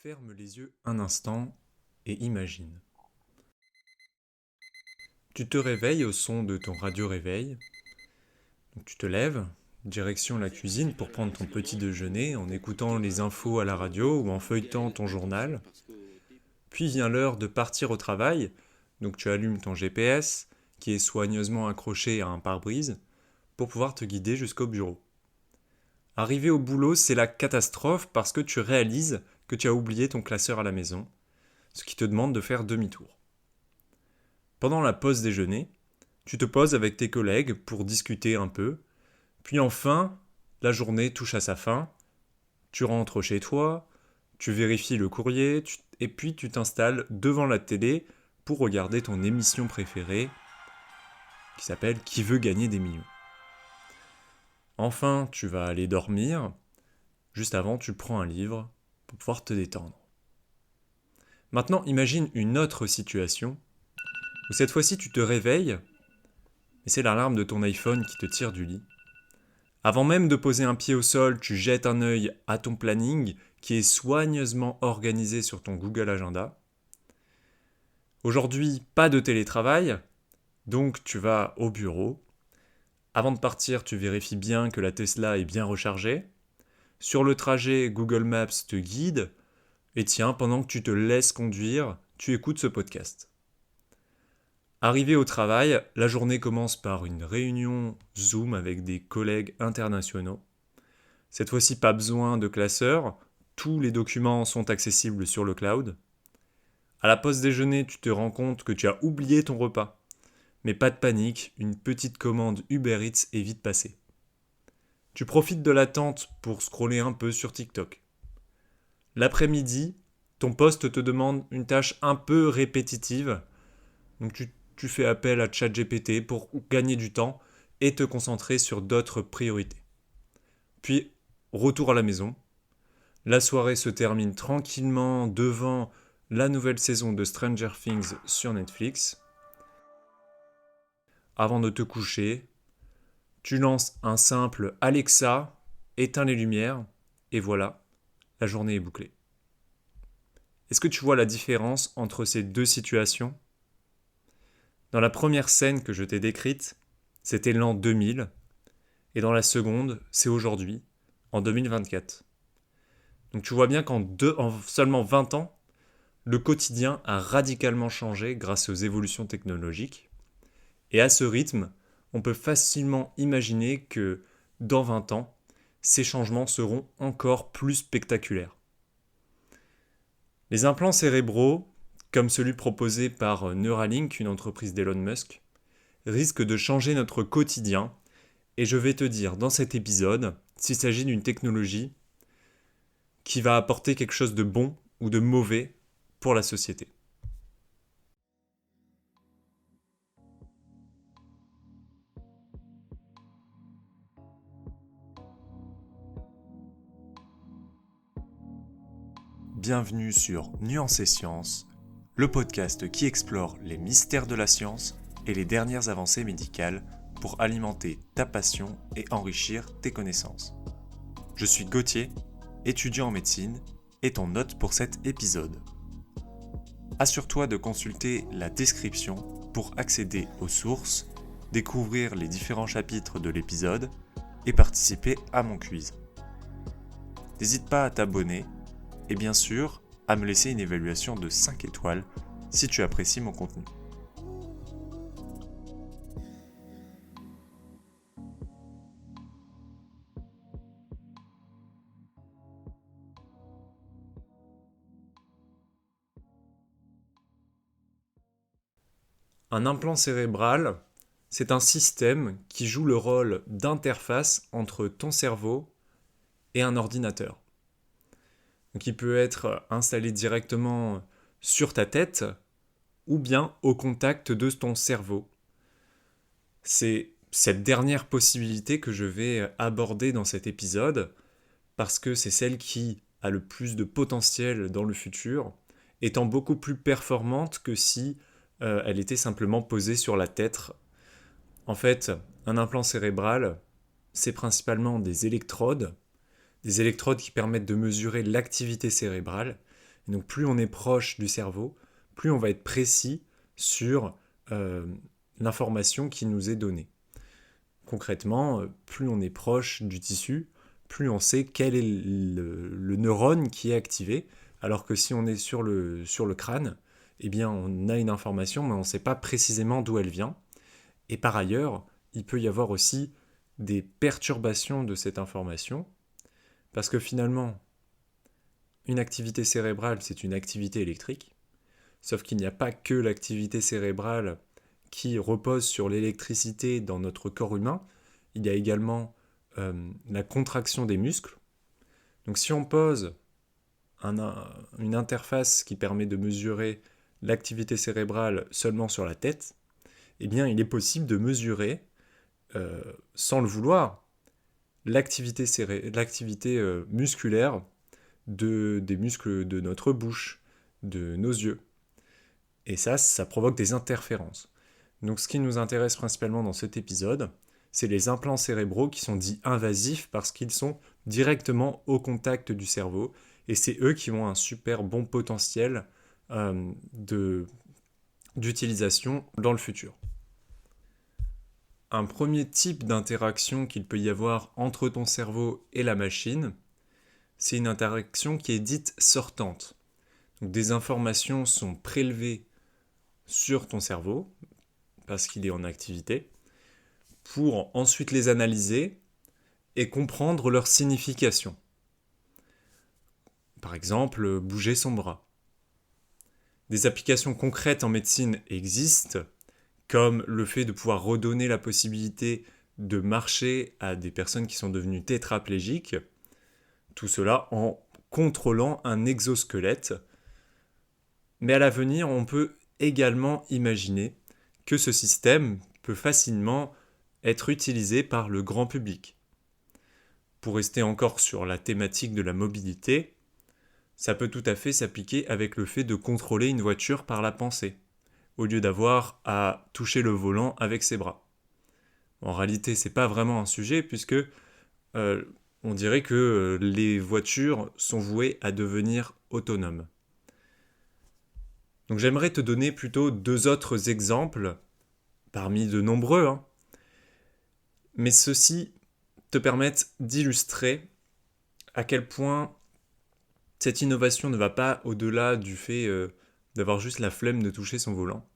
Ferme les yeux un instant et imagine. Tu te réveilles au son de ton radio-réveil. Donc tu te lèves, direction la cuisine pour prendre ton petit déjeuner en écoutant les infos à la radio ou en feuilletant ton journal. Puis vient l'heure de partir au travail. Donc tu allumes ton GPS qui est soigneusement accroché à un pare-brise pour pouvoir te guider jusqu'au bureau. Arrivé au boulot, c'est la catastrophe parce que tu réalises que tu as oublié ton classeur à la maison, ce qui te demande de faire demi-tour. Pendant la pause déjeuner, tu te poses avec tes collègues pour discuter un peu, puis enfin, la journée touche à sa fin, tu rentres chez toi, tu vérifies le courrier, et puis tu t'installes devant la télé pour regarder ton émission préférée qui s'appelle Qui veut gagner des millions. Enfin, tu vas aller dormir, juste avant tu prends un livre pour pouvoir te détendre. Maintenant, imagine une autre situation où cette fois-ci tu te réveilles et c'est l'alarme de ton iPhone qui te tire du lit. Avant même de poser un pied au sol, tu jettes un œil à ton planning qui est soigneusement organisé sur ton Google Agenda. Aujourd'hui, pas de télétravail, donc tu vas au bureau. Avant de partir, tu vérifies bien que la Tesla est bien rechargée. Sur le trajet, Google Maps te guide. Et tiens, pendant que tu te laisses conduire, tu écoutes ce podcast. Arrivé au travail, la journée commence par une réunion Zoom avec des collègues internationaux. Cette fois-ci, pas besoin de classeur, tous les documents sont accessibles sur le cloud. À la pause déjeuner, tu te rends compte que tu as oublié ton repas. Mais pas de panique, une petite commande Uber Eats est vite passée. Tu profites de l'attente pour scroller un peu sur TikTok. L'après-midi, ton poste te demande une tâche un peu répétitive, donc tu fais appel à ChatGPT pour gagner du temps et te concentrer sur d'autres priorités. Puis, retour à la maison. La soirée se termine tranquillement devant la nouvelle saison de Stranger Things sur Netflix. Avant de te coucher, tu lances un simple Alexa, éteins les lumières, et voilà, la journée est bouclée. Est-ce que tu vois la différence entre ces deux situations ? Dans la première scène que je t'ai décrite, c'était l'an 2000, et dans la seconde, c'est aujourd'hui, en 2024. Donc tu vois bien en seulement 20 ans, le quotidien a radicalement changé grâce aux évolutions technologiques. Et à ce rythme, on peut facilement imaginer que dans 20 ans, ces changements seront encore plus spectaculaires. Les implants cérébraux, comme celui proposé par Neuralink, une entreprise d'Elon Musk, risquent de changer notre quotidien. Et je vais te dire dans cet épisode s'il s'agit d'une technologie qui va apporter quelque chose de bon ou de mauvais pour la société. Bienvenue sur Nuance et Science, le podcast qui explore les mystères de la science et les dernières avancées médicales pour alimenter ta passion et enrichir tes connaissances. Je suis Gauthier, étudiant en médecine, et ton hôte pour cet épisode. Assure-toi de consulter la description pour accéder aux sources, découvrir les différents chapitres de l'épisode et participer à mon quiz. N'hésite pas à t'abonner et bien sûr à me laisser une évaluation de 5 étoiles si tu apprécies mon contenu. Un implant cérébral, c'est un système qui joue le rôle d'interface entre ton cerveau et un ordinateur. Donc il peut être installé directement sur ta tête ou bien au contact de ton cerveau. C'est cette dernière possibilité que je vais aborder dans cet épisode parce que c'est celle qui a le plus de potentiel dans le futur, étant beaucoup plus performante que si elle était simplement posée sur la tête. En fait, un implant cérébral, c'est principalement des électrodes qui permettent de mesurer l'activité cérébrale, Et donc plus on est proche du cerveau, plus on va être précis sur l'information qui nous est donnée. Concrètement, plus on est proche du tissu, plus on sait quel est le neurone qui est activé, alors que si on est sur le crâne, eh bien on a une information, mais on ne sait pas précisément d'où elle vient. Et par ailleurs, il peut y avoir aussi des perturbations de cette information, parce que finalement, une activité cérébrale, c'est une activité électrique, sauf qu'il n'y a pas que l'activité cérébrale qui repose sur l'électricité dans notre corps humain, il y a également la contraction des muscles. Donc si on pose une interface qui permet de mesurer l'activité cérébrale seulement sur la tête, eh bien il est possible de mesurer, sans le vouloir, l'activité musculaire des muscles de notre bouche, de nos yeux. Et ça provoque des interférences. Donc ce qui nous intéresse principalement dans cet épisode, c'est les implants cérébraux qui sont dits invasifs parce qu'ils sont directement au contact du cerveau et c'est eux qui ont un super bon potentiel d'utilisation dans le futur. Un premier type d'interaction qu'il peut y avoir entre ton cerveau et la machine, c'est une interaction qui est dite sortante. Donc, des informations sont prélevées sur ton cerveau, parce qu'il est en activité, pour ensuite les analyser et comprendre leur signification. Par exemple, bouger son bras. Des applications concrètes en médecine existent, comme le fait de pouvoir redonner la possibilité de marcher à des personnes qui sont devenues tétraplégiques, tout cela en contrôlant un exosquelette. Mais à l'avenir, on peut également imaginer que ce système peut facilement être utilisé par le grand public. Pour rester encore sur la thématique de la mobilité, ça peut tout à fait s'appliquer avec le fait de contrôler une voiture par la pensée, au lieu d'avoir à toucher le volant avec ses bras. En réalité, c'est pas vraiment un sujet puisque on dirait que les voitures sont vouées à devenir autonomes. Donc j'aimerais te donner plutôt 2 autres exemples, parmi de nombreux, mais ceux-ci te permettent d'illustrer à quel point cette innovation ne va pas au-delà du fait d'avoir juste la flemme de toucher son volant.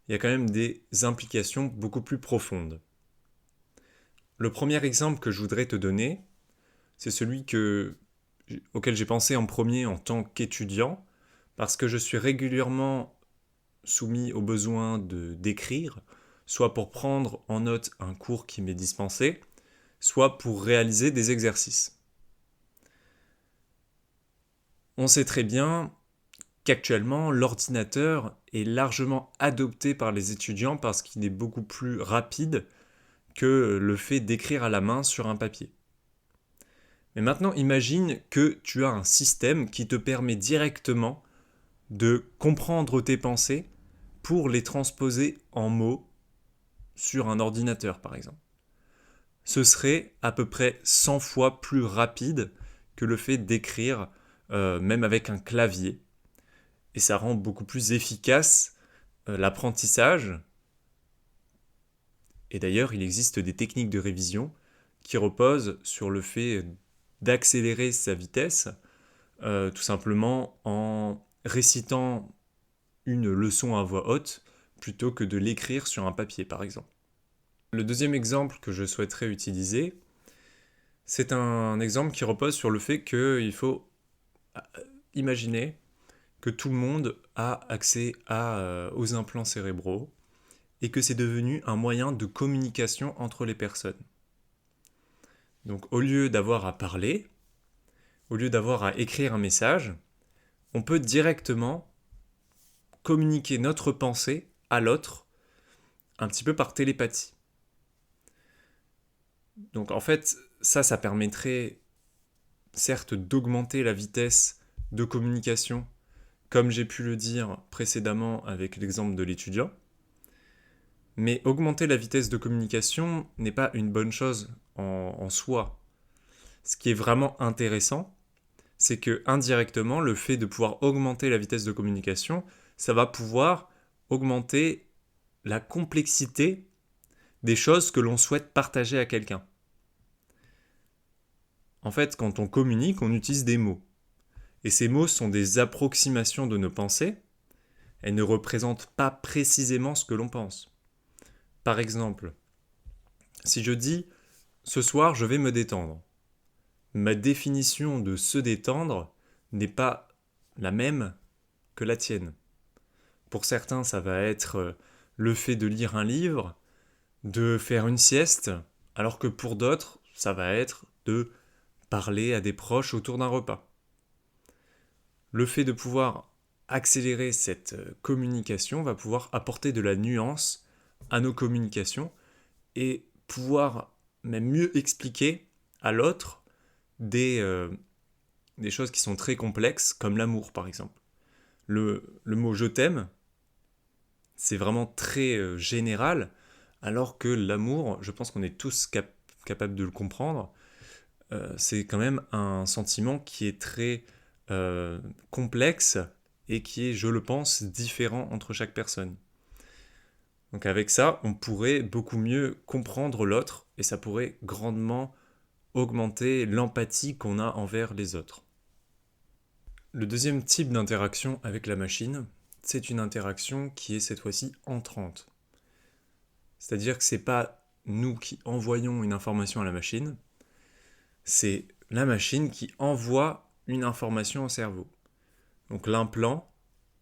Il y a quand même des implications beaucoup plus profondes. Le premier exemple que je voudrais te donner, c'est celui auquel j'ai pensé en premier en tant qu'étudiant, parce que je suis régulièrement soumis au besoin d'écrire, soit pour prendre en note un cours qui m'est dispensé, soit pour réaliser des exercices. On sait très bien qu'actuellement, l'ordinateur est largement adopté par les étudiants parce qu'il est beaucoup plus rapide que le fait d'écrire à la main sur un papier. Mais maintenant, imagine que tu as un système qui te permet directement de comprendre tes pensées pour les transposer en mots sur un ordinateur, par exemple. Ce serait à peu près 100 fois plus rapide que le fait d'écrire, même avec un clavier. Et ça rend beaucoup plus efficace l'apprentissage. Et d'ailleurs, il existe des techniques de révision qui reposent sur le fait d'accélérer sa vitesse, tout simplement en récitant une leçon à voix haute plutôt que de l'écrire sur un papier, par exemple. Le deuxième exemple que je souhaiterais utiliser, c'est un exemple qui repose sur le fait qu'il faut imaginer que tout le monde a accès aux implants cérébraux et que c'est devenu un moyen de communication entre les personnes. Donc au lieu d'avoir à parler, au lieu d'avoir à écrire un message, on peut directement communiquer notre pensée à l'autre, un petit peu par télépathie. Donc en fait, ça permettrait certes d'augmenter la vitesse de communication, comme j'ai pu le dire précédemment avec l'exemple de l'étudiant, mais augmenter la vitesse de communication n'est pas une bonne chose en soi. Ce qui est vraiment intéressant, c'est que indirectement, le fait de pouvoir augmenter la vitesse de communication, ça va pouvoir augmenter la complexité des choses que l'on souhaite partager à quelqu'un. En fait, quand on communique, on utilise des mots. Et ces mots sont des approximations de nos pensées. Elles ne représentent pas précisément ce que l'on pense. Par exemple, si je dis « ce soir, je vais me détendre », ma définition de se détendre n'est pas la même que la tienne. Pour certains, ça va être le fait de lire un livre, de faire une sieste, alors que pour d'autres, ça va être de parler à des proches autour d'un repas. Le fait de pouvoir accélérer cette communication va pouvoir apporter de la nuance à nos communications et pouvoir même mieux expliquer à l'autre des choses qui sont très complexes, comme l'amour par exemple. Le mot je t'aime, c'est vraiment très général, alors que l'amour, je pense qu'on est tous capables de le comprendre, c'est quand même un sentiment qui est très complexe et qui est, je le pense, différent entre chaque personne. Donc avec ça, on pourrait beaucoup mieux comprendre l'autre et ça pourrait grandement augmenter l'empathie qu'on a envers les autres. Le deuxième type d'interaction avec la machine, c'est une interaction qui est cette fois-ci entrante. C'est-à-dire que ce n'est pas nous qui envoyons une information à la machine, c'est la machine qui envoie une information au cerveau. Donc l'implant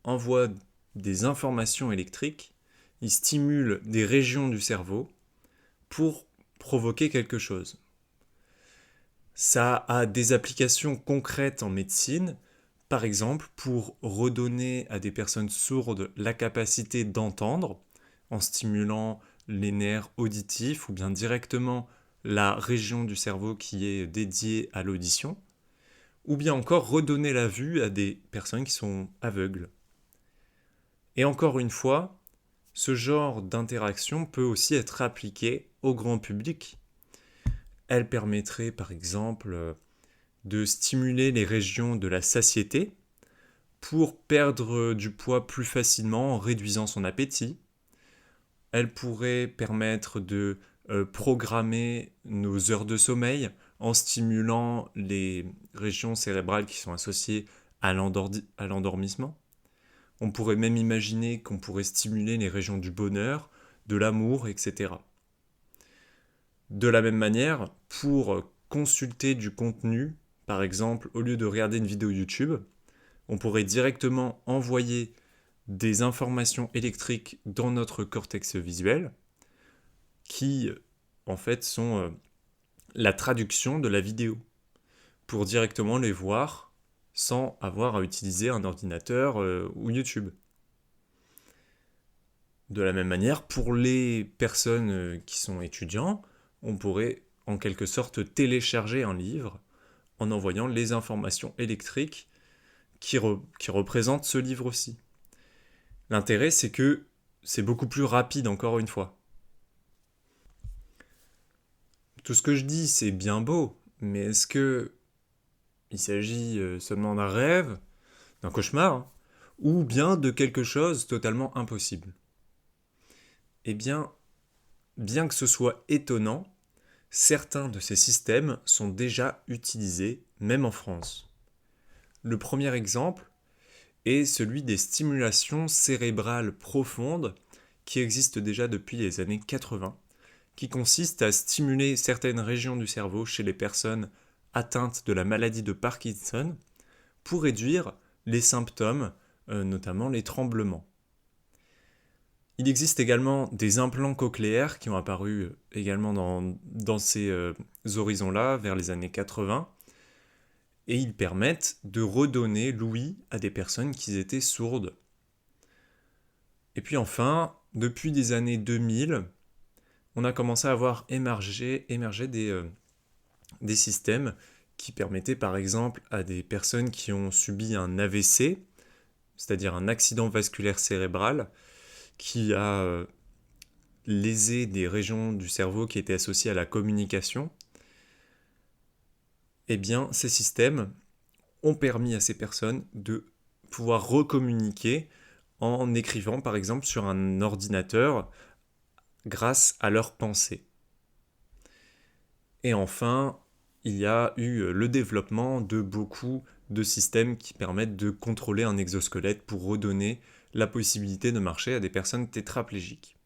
envoie des informations électriques, il stimule des régions du cerveau pour provoquer quelque chose. Ça a des applications concrètes en médecine, par exemple pour redonner à des personnes sourdes la capacité d'entendre en stimulant les nerfs auditifs ou bien directement la région du cerveau qui est dédiée à l'audition, ou bien encore redonner la vue à des personnes qui sont aveugles. Et encore une fois, ce genre d'interaction peut aussi être appliqué au grand public. Elle permettrait par exemple de stimuler les régions de la satiété pour perdre du poids plus facilement en réduisant son appétit. Elle pourrait permettre de programmer nos heures de sommeil en stimulant les régions cérébrales qui sont associées à l'endormissement. On pourrait même imaginer qu'on pourrait stimuler les régions du bonheur, de l'amour, etc. De la même manière, pour consulter du contenu, par exemple, au lieu de regarder une vidéo YouTube, on pourrait directement envoyer des informations électriques dans notre cortex visuel qui, en fait, sont la traduction de la vidéo pour directement les voir sans avoir à utiliser un ordinateur ou YouTube. De la même manière, pour les personnes qui sont étudiants, on pourrait en quelque sorte télécharger un livre en envoyant les informations électriques qui représentent ce livre aussi. L'intérêt, c'est que c'est beaucoup plus rapide, encore une fois. Tout ce que je dis, c'est bien beau, mais est-ce que il s'agit seulement d'un rêve, d'un cauchemar, hein, ou bien de quelque chose totalement impossible? Eh bien que ce soit étonnant, certains de ces systèmes sont déjà utilisés, même en France. Le premier exemple est celui des stimulations cérébrales profondes qui existent déjà depuis les années 80, qui consistent à stimuler certaines régions du cerveau chez les personnes atteintes de la maladie de Parkinson pour réduire les symptômes, notamment les tremblements. Il existe également des implants cochléaires qui ont apparu également dans ces horizons-là, vers les années 80, et ils permettent de redonner l'ouïe à des personnes qui étaient sourdes. Et puis enfin, depuis les années 2000, on a commencé à voir émerger des systèmes qui permettaient par exemple à des personnes qui ont subi un AVC, c'est-à-dire un accident vasculaire cérébral, qui a lésé des régions du cerveau qui étaient associées à la communication, eh bien ces systèmes ont permis à ces personnes de pouvoir recommuniquer en écrivant par exemple sur un ordinateur grâce à leurs pensées. Et enfin, il y a eu le développement de beaucoup de systèmes qui permettent de contrôler un exosquelette pour redonner la possibilité de marcher à des personnes tétraplégiques.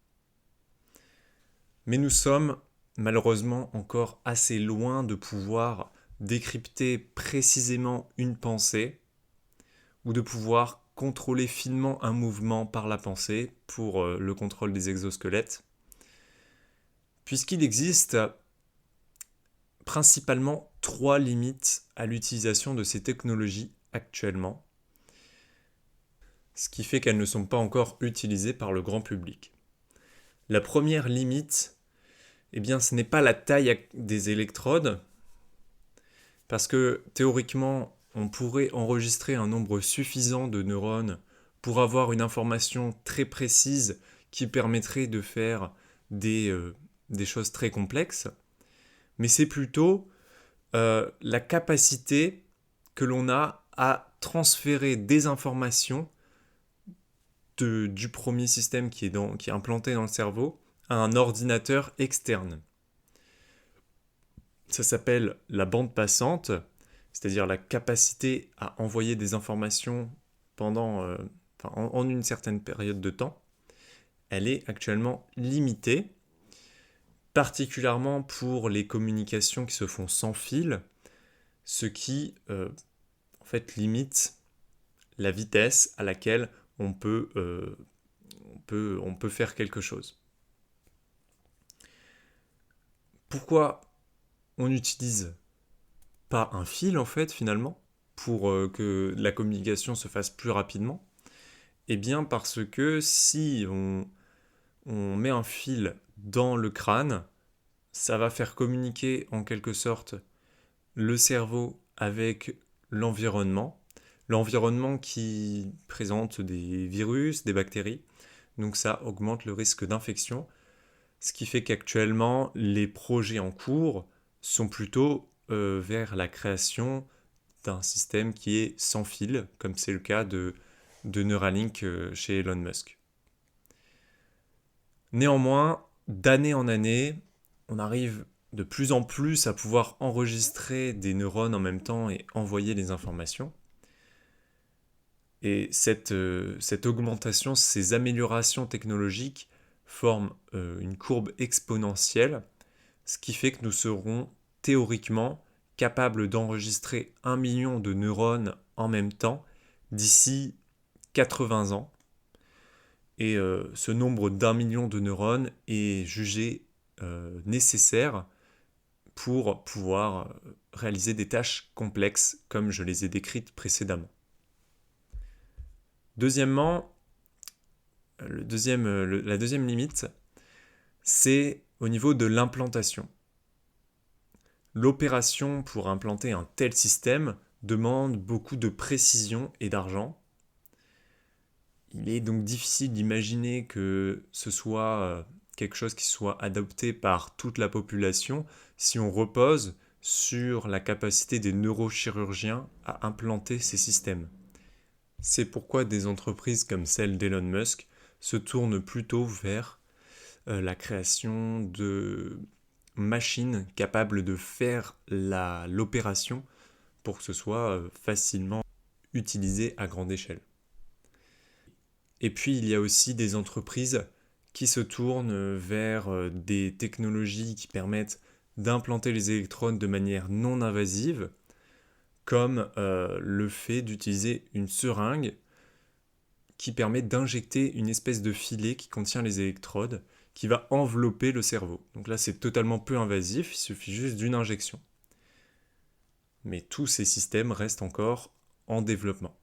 Mais nous sommes malheureusement encore assez loin de pouvoir décrypter précisément une pensée ou de pouvoir contrôler finement un mouvement par la pensée pour le contrôle des exosquelettes, puisqu'il existe principalement 3 limites à l'utilisation de ces technologies actuellement, ce qui fait qu'elles ne sont pas encore utilisées par le grand public. La première limite, eh bien, ce n'est pas la taille des électrodes, parce que théoriquement, on pourrait enregistrer un nombre suffisant de neurones pour avoir une information très précise qui permettrait de faire des choses très complexes, mais c'est plutôt la capacité que l'on a à transférer des informations du premier système qui est implanté dans le cerveau à un ordinateur externe. Ça s'appelle la bande passante, c'est-à-dire la capacité à envoyer des informations en une certaine période de temps. Elle est actuellement limitée, particulièrement pour les communications qui se font sans fil, ce qui en fait limite la vitesse à laquelle on peut faire quelque chose. Pourquoi on n'utilise pas un fil en fait finalement pour que la communication se fasse plus rapidement? Eh bien parce que si on met un fil dans le crâne, ça va faire communiquer en quelque sorte le cerveau avec l'environnement qui présente des virus, des bactéries, donc ça augmente le risque d'infection, ce qui fait qu'actuellement les projets en cours sont plutôt vers la création d'un système qui est sans fil, comme c'est le cas de Neuralink chez Elon Musk. Néanmoins, d'année en année, on arrive de plus en plus à pouvoir enregistrer des neurones en même temps et envoyer les informations. Et cette augmentation, ces améliorations technologiques forment une courbe exponentielle, ce qui fait que nous serons théoriquement capables d'enregistrer 1 million de neurones en même temps d'ici 80 ans. Et ce nombre d'1 million de neurones est jugé nécessaire pour pouvoir réaliser des tâches complexes comme je les ai décrites précédemment. Deuxièmement, la deuxième limite, c'est au niveau de l'implantation. L'opération pour implanter un tel système demande beaucoup de précision et d'argent. Il est donc difficile d'imaginer que ce soit quelque chose qui soit adopté par toute la population si on repose sur la capacité des neurochirurgiens à implanter ces systèmes. C'est pourquoi des entreprises comme celle d'Elon Musk se tournent plutôt vers la création de machines capables de faire l'opération pour que ce soit facilement utilisé à grande échelle. Et puis il y a aussi des entreprises qui se tournent vers des technologies qui permettent d'implanter les électrodes de manière non invasive, comme le fait d'utiliser une seringue qui permet d'injecter une espèce de filet qui contient les électrodes, qui va envelopper le cerveau. Donc là, c'est totalement peu invasif, il suffit juste d'une injection. Mais tous ces systèmes restent encore en développement.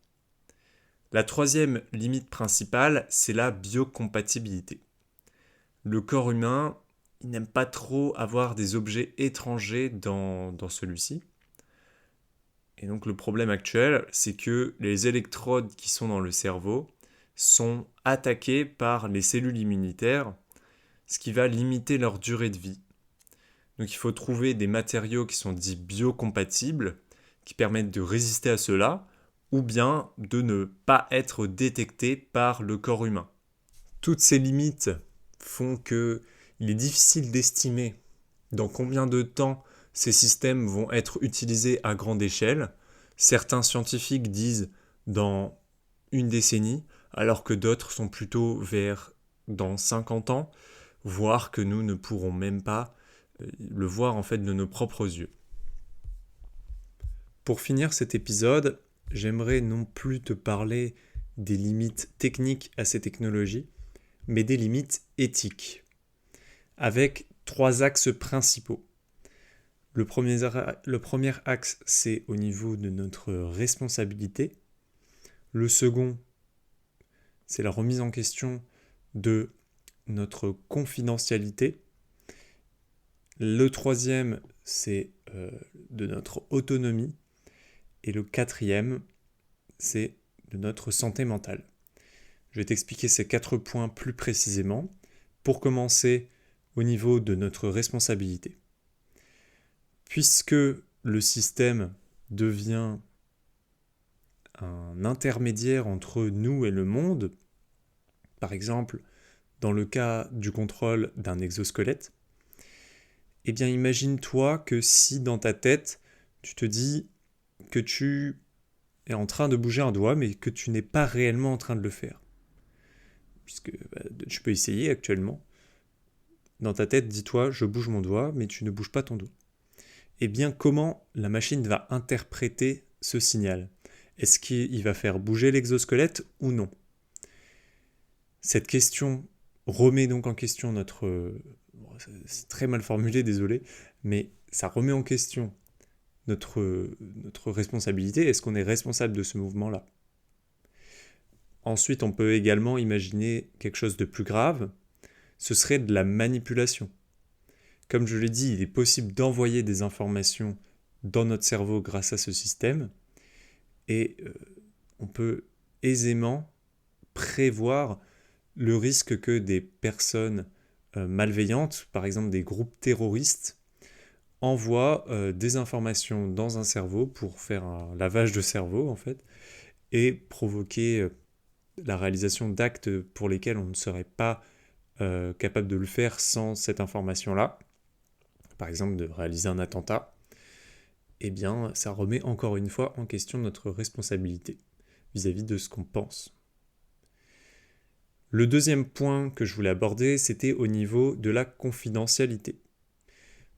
La troisième limite principale, c'est la biocompatibilité. Le corps humain, il n'aime pas trop avoir des objets étrangers dans celui-ci. Et donc le problème actuel, c'est que les électrodes qui sont dans le cerveau sont attaquées par les cellules immunitaires, ce qui va limiter leur durée de vie. Donc il faut trouver des matériaux qui sont dits biocompatibles, qui permettent de résister à cela, ou bien de ne pas être détectés par le corps humain. Toutes ces limites font qu'il est difficile d'estimer dans combien de temps ces systèmes vont être utilisés à grande échelle. Certains scientifiques disent dans une décennie, alors que d'autres sont plutôt vers dans 50 ans, voire que nous ne pourrons même pas le voir en fait de nos propres yeux. Pour finir cet épisode, j'aimerais non plus te parler des limites techniques à ces technologies, mais des limites éthiques, avec 3 axes principaux. Le premier axe, c'est au niveau de notre responsabilité. Le second, c'est la remise en question de notre confidentialité. Le troisième, c'est de notre autonomie. Et le quatrième, c'est de notre santé mentale. Je vais t'expliquer ces 4 points plus précisément. Pour commencer, au niveau de notre responsabilité. Puisque le système devient un intermédiaire entre nous et le monde, par exemple, dans le cas du contrôle d'un exosquelette, eh bien imagine-toi que si dans ta tête, tu te dis que tu es en train de bouger un doigt, mais que tu n'es pas réellement en train de le faire. Puisque tu peux essayer actuellement. Dans ta tête, dis-toi, je bouge mon doigt, mais tu ne bouges pas ton doigt. Eh bien, comment la machine va interpréter ce signal ? Est-ce qu'il va faire bouger l'exosquelette ou non ? Cette question remet donc en question notre... c'est très mal formulé, désolé, mais ça remet en question notre responsabilité. Est-ce qu'on est responsable de ce mouvement-là ? Ensuite, on peut également imaginer quelque chose de plus grave, ce serait de la manipulation. Comme je l'ai dit, il est possible d'envoyer des informations dans notre cerveau grâce à ce système, et on peut aisément prévoir le risque que des personnes malveillantes, par exemple des groupes terroristes, envoient des informations dans un cerveau pour faire un lavage de cerveau en fait, et provoquer la réalisation d'actes pour lesquels on ne serait pas capable de le faire sans cette information-là, par exemple de réaliser un attentat. Eh bien, ça remet encore une fois en question notre responsabilité vis-à-vis de ce qu'on pense. Le deuxième point que je voulais aborder, c'était au niveau de la confidentialité.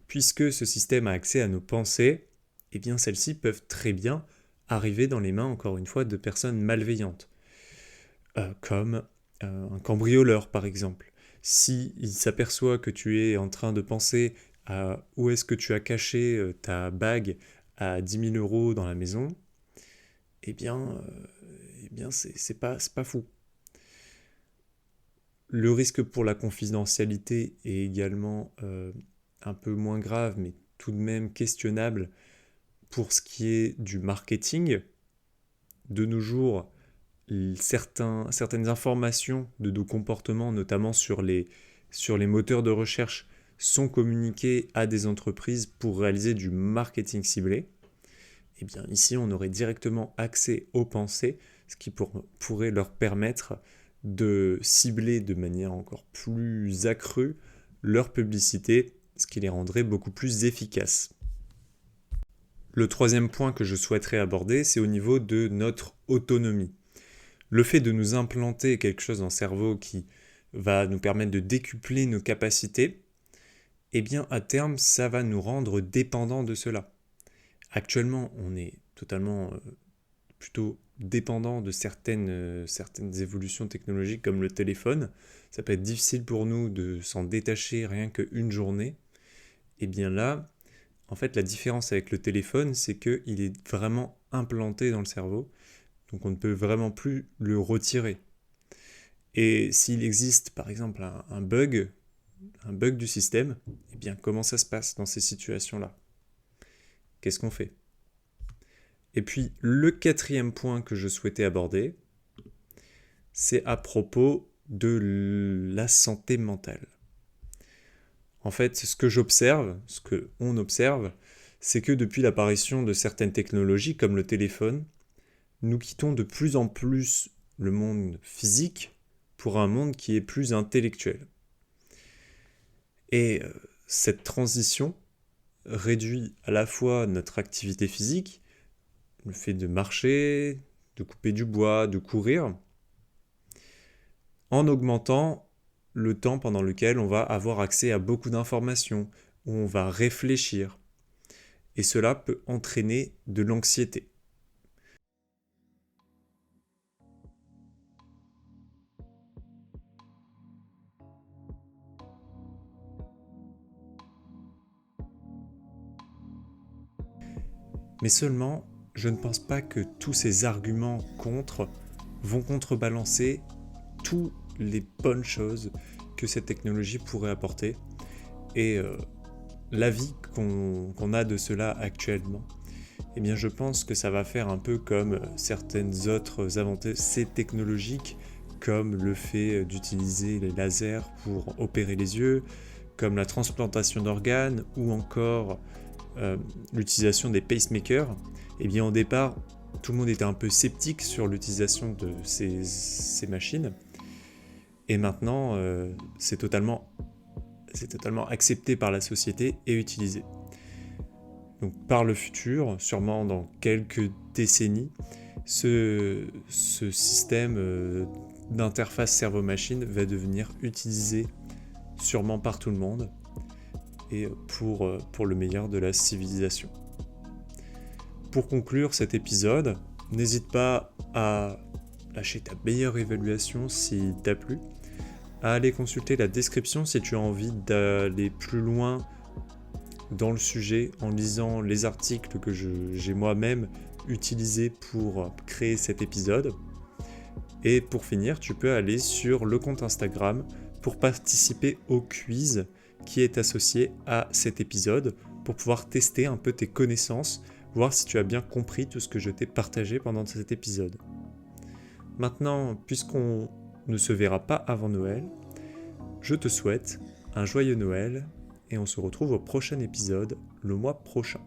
Puisque ce système a accès à nos pensées, eh bien celles-ci peuvent très bien arriver dans les mains, encore une fois, de personnes malveillantes, comme un cambrioleur par exemple. S'il s'aperçoit que tu es en train de penser à où est-ce que tu as caché ta bague à 10 000 € dans la maison, eh bien c'est pas fou. Le risque pour la confidentialité est également un peu moins grave, mais tout de même questionnable pour ce qui est du marketing. De nos jours, certaines informations de nos comportements, notamment sur les moteurs de recherche, sont communiquées à des entreprises pour réaliser du marketing ciblé. Eh bien ici, on aurait directement accès aux pensées, ce qui pourrait leur permettre de cibler de manière encore plus accrue leur publicité, ce qui les rendrait beaucoup plus efficaces. Le troisième point que je souhaiterais aborder, c'est au niveau de notre autonomie. Le fait de nous implanter quelque chose dans le cerveau qui va nous permettre de décupler nos capacités, eh bien à terme, ça va nous rendre dépendants de cela. Actuellement, on est totalement plutôt dépendant de certaines évolutions technologiques comme le téléphone. Ça peut être difficile pour nous de s'en détacher rien qu'une journée. Et bien là, en fait, la différence avec le téléphone, c'est qu'il est vraiment implanté dans le cerveau. Donc on ne peut vraiment plus le retirer. Et s'il existe par exemple un bug du système, eh bien comment ça se passe dans ces situations-là ? Qu'est-ce qu'on fait ? Et puis le quatrième point que je souhaitais aborder, c'est à propos de la santé mentale. En fait, ce que j'observe, ce qu'on observe, c'est que depuis l'apparition de certaines technologies comme le téléphone, nous quittons de plus en plus le monde physique pour un monde qui est plus intellectuel. Et cette transition réduit à la fois notre activité physique, le fait de marcher, de couper du bois, de courir, en augmentant le temps pendant lequel on va avoir accès à beaucoup d'informations, où on va réfléchir. Et cela peut entraîner de l'anxiété. Mais seulement, je ne pense pas que tous ces arguments contre vont contrebalancer toutes les bonnes choses que cette technologie pourrait apporter et l'avis qu'on a de cela actuellement. Eh bien, je pense que ça va faire un peu comme certaines autres avancées technologiques, comme le fait d'utiliser les lasers pour opérer les yeux, comme la transplantation d'organes ou encore l'utilisation des pacemakers. Eh bien, au départ, tout le monde était un peu sceptique sur l'utilisation de ces machines. Et maintenant, c'est totalement accepté par la société et utilisé. Donc par le futur, sûrement dans quelques décennies, ce système d'interface cerveau-machine va devenir utilisé sûrement par tout le monde et pour le meilleur de la civilisation. Pour conclure cet épisode, n'hésite pas à lâcher ta meilleure évaluation si t'as plu, à aller consulter la description si tu as envie d'aller plus loin dans le sujet en lisant les articles que j'ai moi-même utilisés pour créer cet épisode. Et pour finir, tu peux aller sur le compte Instagram pour participer au quiz qui est associé à cet épisode pour pouvoir tester un peu tes connaissances, voir si tu as bien compris tout ce que je t'ai partagé pendant cet épisode. Maintenant, puisqu'on ne se verra pas avant Noël, je te souhaite un joyeux Noël et on se retrouve au prochain épisode le mois prochain.